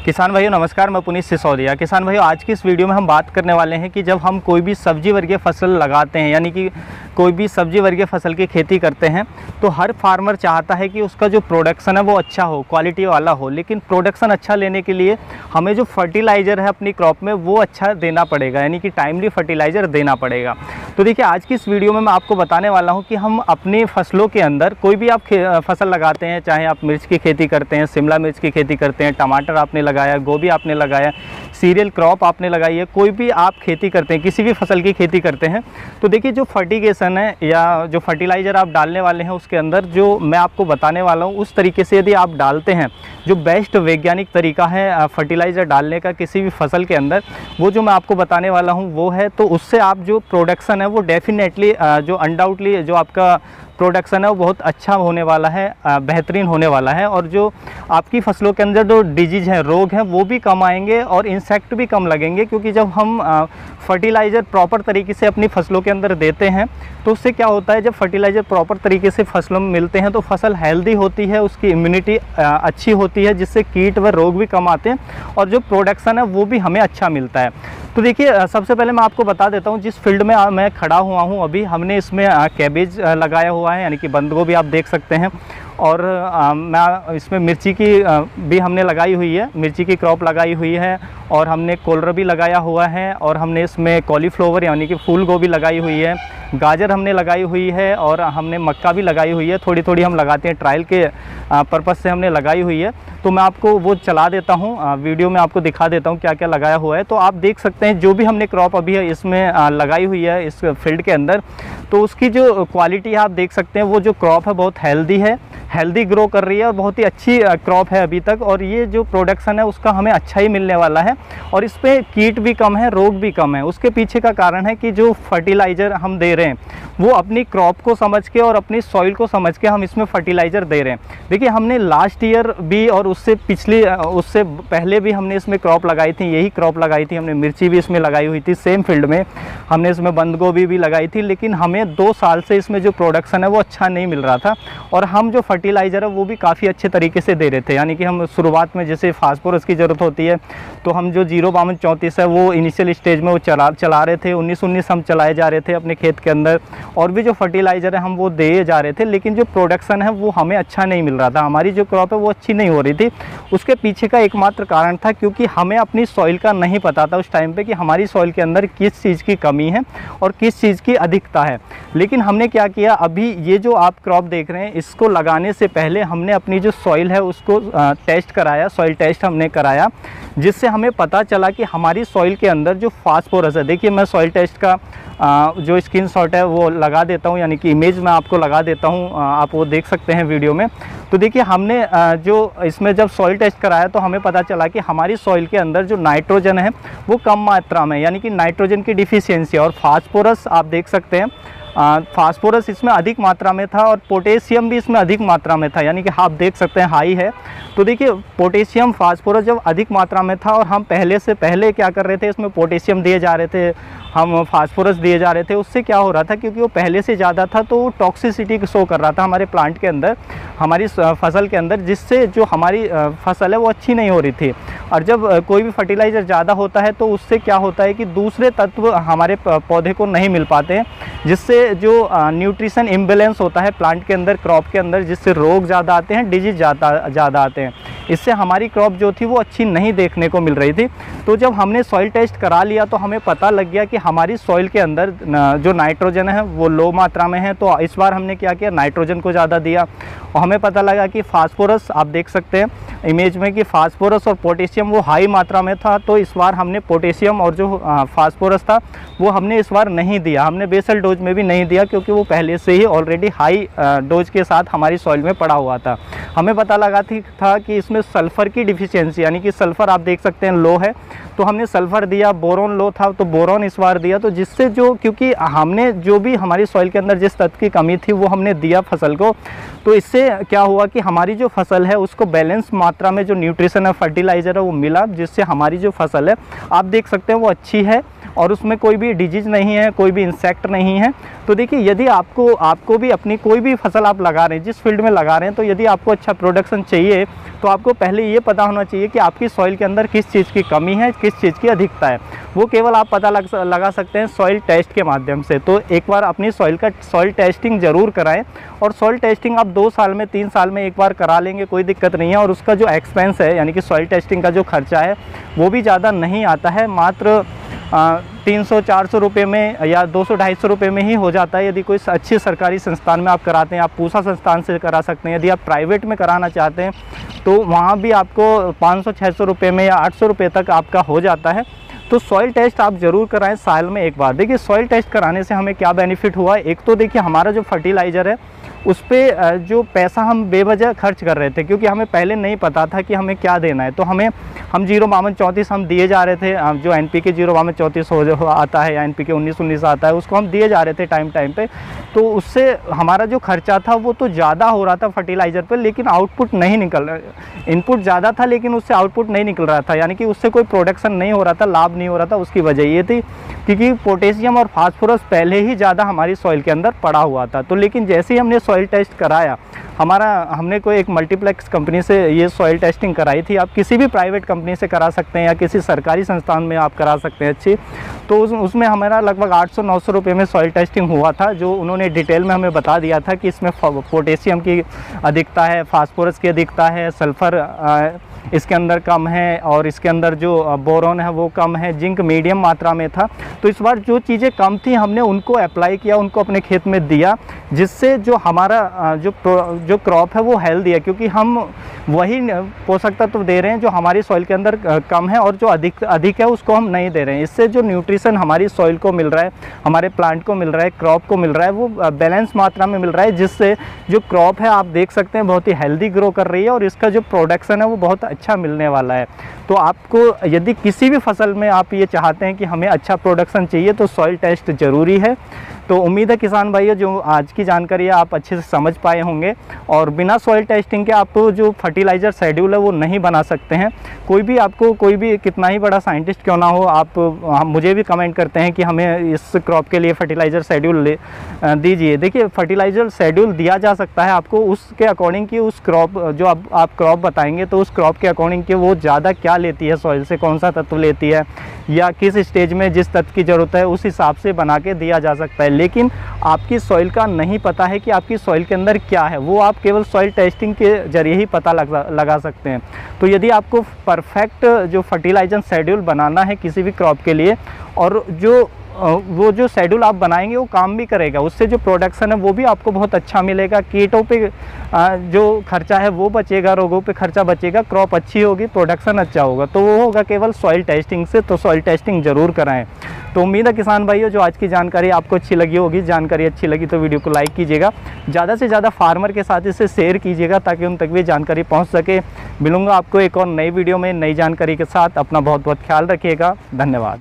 किसान भाइयों नमस्कार, मैं पुनीत सिसोदिया। किसान भाइयों, आज की इस वीडियो में हम बात करने वाले हैं कि जब हम कोई भी सब्जी वर्गीय फसल लगाते हैं, यानी कि कोई भी सब्जी वर्गीय फसल की खेती करते हैं, तो हर फार्मर चाहता है कि उसका जो प्रोडक्शन है वो अच्छा हो, क्वालिटी वाला हो। लेकिन प्रोडक्शन अच्छा लेने के लिए हमें जो फर्टिलाइज़र है अपनी क्रॉप में वो अच्छा देना पड़ेगा, यानी कि टाइमली फर्टिलाइज़र देना पड़ेगा। तो देखिए, आज की इस वीडियो में मैं आपको बताने वाला हूँ कि हम अपनी फसलों के अंदर कोई भी आप फसल लगाते हैं, चाहे आप मिर्च की खेती करते हैं, शिमला मिर्च की खेती करते हैं, टमाटर आपने लगाया, गोभी आपने लगाया, सीरियल क्रॉप आपने लगाई है, कोई भी आप खेती करते हैं, किसी भी फसल की खेती करते हैं, तो देखिए जो फर्टिगेशन है या जो फर्टिलाइज़र आप डालने वाले हैं उसके अंदर जो मैं आपको बताने वाला हूँ उस तरीके से यदि आप डालते हैं, जो बेस्ट वैज्ञानिक तरीका है फर्टिलाइज़र डालने का किसी भी फसल के अंदर, वो जो मैं आपको बताने वाला हूँ वो है, तो उससे आप जो प्रोडक्शन है वो डेफिनेटली जो अनडाउटली जो आपका प्रोडक्शन है वो बहुत अच्छा होने वाला है, बेहतरीन होने वाला है। और जो आपकी फसलों के अंदर जो डिजीज़ हैं, रोग हैं, वो भी कम आएंगे और इंसेक्ट भी कम लगेंगे, क्योंकि जब हम फर्टिलाइज़र प्रॉपर तरीके से अपनी फसलों के अंदर देते हैं तो उससे क्या होता है, जब फर्टिलाइज़र प्रॉपर तरीके से फसलों में मिलते हैं तो फसल हेल्दी होती है, उसकी इम्यूनिटी अच्छी होती है, जिससे कीट व रोग भी कम आते हैं और जो प्रोडक्शन है वो भी हमें अच्छा मिलता है। तो देखिए, सबसे पहले मैं आपको बता देता हूँ जिस फील्ड में मैं खड़ा हुआ हूँ अभी, हमने इसमें कैबेज लगाया हुआ है, यानी कि बंद गोभी आप देख सकते हैं, और मैं इसमें मिर्ची की भी हमने लगाई हुई है, मिर्ची की क्रॉप लगाई हुई है, और हमने कोलरबी लगाया हुआ है, और हमने इसमें कॉलीफ्लावर यानी कि फूल गोभी लगाई हुई है, गाजर हमने लगाई हुई है, और हमने मक्का भी लगाई हुई है। थोड़ी थोड़ी हम लगाते हैं, ट्रायल के पर्पज़ से हमने लगाई हुई है। तो मैं आपको वो चला देता हूँ, वीडियो में आपको दिखा देता हूँ क्या क्या लगाया हुआ है। तो आप देख सकते हैं जो भी हमने क्रॉप अभी इसमें लगाई हुई है इस फील्ड के अंदर, तो उसकी जो क्वालिटी है आप देख सकते हैं, वो जो क्रॉप है बहुत हेल्दी है, हेल्दी ग्रो कर रही है और बहुत ही अच्छी क्रॉप है अभी तक, और ये जो प्रोडक्शन है उसका हमें अच्छा ही मिलने वाला है। और इस पर कीट भी कम है, रोग भी कम है। उसके पीछे का कारण है कि जो फर्टिलाइज़र हम दे रहे हैं वो अपनी क्रॉप को समझ के और अपनी सॉइल को समझ के हम इसमें फर्टिलाइज़र दे रहे हैं। देखिए, हमने लास्ट ईयर भी और उससे पहले भी हमने इसमें क्रॉप लगाई थी, यही क्रॉप लगाई थी हमने, मिर्ची भी इसमें लगाई हुई थी, सेम फील्ड में हमने इसमें बंद गोभी भी लगाई थी। लेकिन हमें 2 साल से इसमें जो प्रोडक्शन है वो अच्छा नहीं मिल रहा था, और हम जो फर्टिलाइज़र है वो भी काफ़ी अच्छे तरीके से दे रहे थे। यानी कि हम शुरुआत में जैसे फास्फोरस की ज़रूरत होती है तो हम जो 05234 है वो इनिशियल स्टेज में वो चला रहे थे, 19-19 हम चलाए जा रहे थे अपने खेत के अंदर, और भी जो फर्टिलाइज़र है हम वो दे जा रहे थे। लेकिन जो प्रोडक्शन है वो हमें अच्छा नहीं मिल रहा था, हमारी जो क्रॉप है वो अच्छी नहीं हो रही थी। उसके पीछे का एकमात्र कारण था क्योंकि हमें अपनी सॉइल का नहीं पता था उस टाइम पे कि हमारी सॉइल के अंदर किस चीज़ की कमी है और किस चीज़ की अधिकता है। लेकिन हमने क्या किया, अभी ये जो आप क्रॉप देख रहे हैं इसको लगाने से पहले हमने अपनी जो सॉइल है उसको टेस्ट कराया, सॉइल टेस्ट हमने कराया, जिससे हमें पता चला कि हमारी सॉइल के अंदर जो फास्फोरस है, देखिए मैं सॉइल टेस्ट का जो स्क्रीनशॉट है वो लगा देता हूँ, यानी कि इमेज मैं आपको लगा देता हूँ, आप वो देख सकते हैं वीडियो में। तो देखिए, हमने जो इसमें जब सॉइल टेस्ट कराया तो हमें पता चला कि हमारी सॉइल के अंदर जो नाइट्रोजन है वो कम मात्रा में, यानी कि नाइट्रोजन की डिफिशियंसी, और फास्फोरस आप देख सकते हैं, फास्फोरस इसमें अधिक मात्रा में था, और पोटेशियम भी इसमें अधिक मात्रा में था, यानी कि आप देख सकते हैं हाई है। तो देखिए, पोटेशियम फास्फोरस जब अधिक मात्रा में था और हम पहले क्या कर रहे थे, इसमें पोटेशियम दिए जा रहे थे, हम फास्फोरस दिए जा रहे थे, उससे क्या हो रहा था, क्योंकि वो पहले से ज़्यादा था तो वो टॉक्सिसिटी शो कर रहा था हमारे प्लांट के अंदर, हमारी फसल के अंदर, जिससे जो हमारी फसल है वो अच्छी नहीं हो रही थी। और जब कोई भी फर्टिलाइज़र ज़्यादा होता है तो उससे क्या होता है कि दूसरे तत्व हमारे पौधे को नहीं मिल पाते हैं, जिससे जो न्यूट्रिशन इम्बैलेंस होता है प्लांट के अंदर, क्रॉप के अंदर, जिससे रोग ज़्यादा आते हैं, डिजीज़ ज़्यादा आते हैं। इससे हमारी क्रॉप जो थी वो अच्छी नहीं देखने को मिल रही थी। तो जब हमने सॉइल टेस्ट करा लिया तो हमें पता लग गया कि हमारी सॉइल के अंदर जो नाइट्रोजन है वो लो मात्रा में है। तो इस बार हमने क्या किया, नाइट्रोजन को ज़्यादा दिया, और हमें पता लगा कि फास्फोरस आप देख सकते हैं इमेज में कि फास्फोरस और पोटेशियम वो हाई मात्रा में था। तो इस बार हमने पोटेशियम और जो फास्फोरस था वो हमने इस बार नहीं दिया, हमने बेसल डोज में भी नहीं दिया, क्योंकि वो पहले से ही ऑलरेडी हाई डोज के साथ हमारी सॉइल में पड़ा हुआ था। हमें पता लगा था कि इसमें सल्फ़र की डिफिशियंसी, यानी कि सल्फ़र आप देख सकते हैं लो है, तो हमने सल्फ़र दिया, बोरोन लो था तो बोरोन इस बार दिया। तो जिससे जो, क्योंकि हमने जो भी हमारी सॉइल के अंदर जिस तत्व की कमी थी वो हमने दिया फसल को, तो इससे क्या हुआ कि हमारी जो फसल है उसको बैलेंस मात्रा में जो न्यूट्रिशन है, फर्टिलाइज़र है वो मिला, जिससे हमारी जो फसल है आप देख सकते हैं वो अच्छी है और उसमें कोई भी डिजीज़ नहीं है, कोई भी इंसेक्ट नहीं है। तो देखिए, यदि आपको भी अपनी कोई भी फसल आप लगा रहे हैं, जिस फील्ड में लगा रहे हैं, तो यदि आपको अच्छा प्रोडक्शन चाहिए तो आपको पहले ये पता होना चाहिए कि आपकी सॉइल के अंदर किस चीज़ की कमी है, किस चीज़ की अधिकता है। वो केवल आप पता लगा सकते हैं सॉइल टेस्ट के माध्यम से। तो एक बार अपनी सॉइल टेस्टिंग ज़रूर कराएं, और सॉइल टेस्टिंग आप 2 साल में 3 साल में एक बार करा लेंगे, कोई दिक्कत नहीं है। और उसका जो एक्सपेंस है, यानी कि सॉइल टेस्टिंग का जो खर्चा है, वो भी ज़्यादा नहीं आता है। मात्र 300-400 रुपये में या 200-250 रुपये में ही हो जाता है। यदि कोई अच्छी सरकारी संस्थान में आप कराते हैं, आप पूसा संस्थान से करा सकते हैं। यदि आप प्राइवेट में कराना चाहते हैं तो वहाँ भी आपको 500-600 रुपये में या 800 रुपये तक आपका हो जाता है। तो सॉइल टेस्ट आप ज़रूर कराएं साल में एक बार। देखिए, सॉइल टेस्ट कराने से हमें क्या बेनिफिट हुआ, एक तो देखिए हमारा जो फर्टिलाइज़र है उस पर जो पैसा हम बेवजह खर्च कर रहे थे, क्योंकि हमें पहले नहीं पता था कि हमें क्या देना है। तो हम 0-32 हम दिए जा रहे थे, जो NPK 0-32 आता है या NPK 19-19 आता है, उसको हम दिए जा रहे थे टाइम पे। तो उससे हमारा जो खर्चा था वो तो ज़्यादा हो रहा था फर्टिलाइज़र पर, लेकिन आउटपुट नहीं निकल रहा। इनपुट ज़्यादा था लेकिन उससे आउटपुट नहीं निकल रहा था, यानी कि उससे कोई प्रोडक्शन नहीं हो रहा था, लाभ नहीं हो रहा था। उसकी वजह ये थी क्योंकि पोटेशियम और फास्फोरस पहले ही ज़्यादा हमारी सॉइल के अंदर पड़ा हुआ था। तो लेकिन जैसे ही हमने सॉइल टेस्ट कराया, हमने कोई एक मल्टीप्लेक्स कंपनी से ये सॉइल टेस्टिंग कराई थी। आप किसी भी प्राइवेट कंपनी से करा सकते हैं या किसी सरकारी संस्थान में आप करा सकते हैं अच्छी। तो उसमें हमारा लगभग 800-900 रुपये में सॉइल टेस्टिंग हुआ था, जो उन्होंने डिटेल में हमें बता दिया था कि इसमें पोटेशियम की अधिकता है, फास्फोरस की अधिकता है, सल्फ़र इसके अंदर कम है, और इसके अंदर जो बोरोन है वो कम है, जिंक मीडियम मात्रा में था। तो इस बार जो चीज़ें कम थी हमने उनको अप्लाई किया, उनको अपने खेत में दिया, जिससे जो हमारा जो क्रॉप है वो हेल्दी है, क्योंकि हम वही पोषक तत्व दे रहे हैं जो हमारी सॉइल के अंदर कम है, और जो अधिक है उसको हम नहीं दे रहे हैं। इससे जो न्यूट्रिशन हमारी सॉइल को मिल रहा है, हमारे प्लांट को मिल रहा है, क्रॉप को मिल रहा है, वो बैलेंस मात्रा में मिल रहा है, जिससे जो क्रॉप है आप देख सकते हैं बहुत ही हेल्दी ग्रो कर रही है, और इसका जो प्रोडक्शन है वो बहुत अच्छा मिलने वाला है। तो आपको यदि किसी भी फसल में आप ये चाहते हैं कि हमें अच्छा प्रोडक्शन चाहिए तो सॉइल टेस्ट ज़रूरी है। तो उम्मीद है किसान भाइयों, जो आज की जानकारी है आप अच्छे से समझ पाए होंगे, और बिना सॉइल टेस्टिंग के आप जो फर्टिलाइज़र शेड्यूल है वो नहीं बना सकते हैं। कोई भी कितना ही बड़ा साइंटिस्ट क्यों ना हो, हम मुझे भी कमेंट करते हैं कि हमें इस क्रॉप के लिए फर्टिलाइज़र शेड्यूल दीजिए। देखिए, फर्टिलाइज़र शेड्यूल दिया जा सकता है आपको उसके अकॉर्डिंग कि उस क्रॉप जो आप क्रॉप बताएंगे तो उस क्रॉप के अकॉर्डिंग कि वो ज़्यादा क्या लेती है सॉइल से, कौन सा तत्व लेती है, या किस स्टेज में जिस तत्व की ज़रूरत है उस हिसाब से बना के दिया जा सकता है। लेकिन आपकी सॉइल का नहीं पता है कि आपकी सॉइल के अंदर क्या है, वो आप केवल सॉइल टेस्टिंग के जरिए ही पता लगा सकते हैं। तो यदि आपको परफेक्ट जो फर्टिलाइजर शेड्यूल बनाना है किसी भी क्रॉप के लिए, और वो जो शेड्यूल आप बनाएंगे वो काम भी करेगा, उससे जो प्रोडक्शन है वो भी आपको बहुत अच्छा मिलेगा, कीटों पे जो खर्चा है वो बचेगा, रोगों पे खर्चा बचेगा, क्रॉप अच्छी होगी, प्रोडक्शन अच्छा होगा, तो वो होगा केवल सॉइल टेस्टिंग से। तो सॉइल टेस्टिंग ज़रूर कराएं। तो उम्मीद है किसान भाइयों, जो आज की जानकारी आपको अच्छी लगी होगी। जानकारी अच्छी लगी तो वीडियो को लाइक कीजिएगा, ज़्यादा से ज़्यादा फार्मर के साथ इसे शेयर कीजिएगा ताकि उन तक भी जानकारी पहुँच सके। मिलूँगा आपको एक और नई वीडियो में नई जानकारी के साथ। अपना बहुत बहुत ख्याल रखिएगा। धन्यवाद।